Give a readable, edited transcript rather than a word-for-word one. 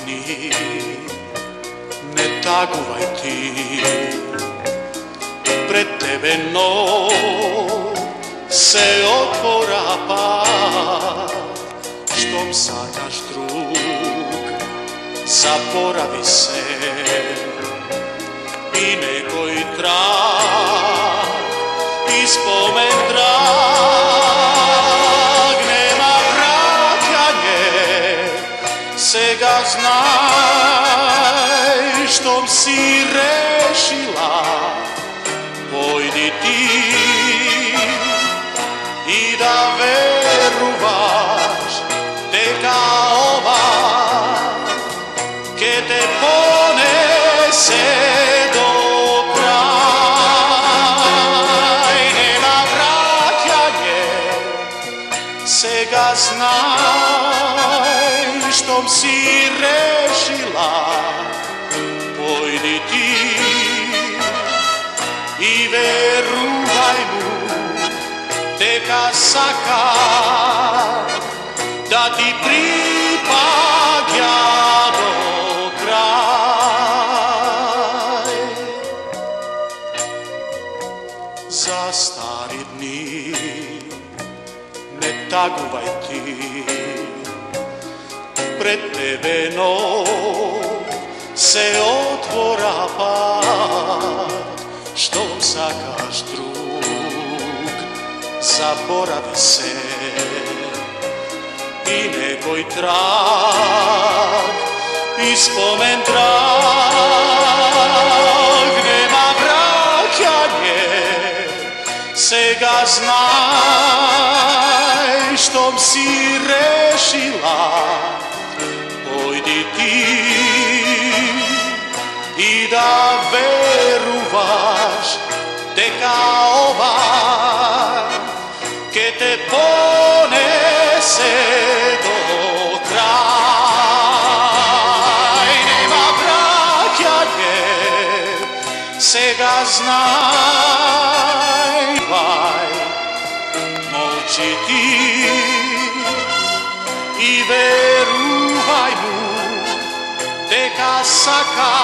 dni, ne taguvaj ti, pred tebe noć se otvora pad, štom sakaš drug, zaboravi se i nekoj trag, i spomen drag, nema vraćanje, sega znaj štom si rešila, pojdi ti i da veruvaš deka ova ke te ponese do kraj, nema vraćanje, sega znaj štom si rešila, pojdi ti i veruvaj mu deka saka da ti pripaѓа do kraj. Za stari dni ne taguvaj ti, pred tebe noć se otvora pad, štom sakaš drug, zaboravi se i nekoj trag, i spomen drag, nema vraćanje, sega znaj štom si rešila, pojdi ti i da veruvaš deka ova ke te ponese do kraj, nema vraćanje, sega znaj, molči ti i veruvaj mu deka saka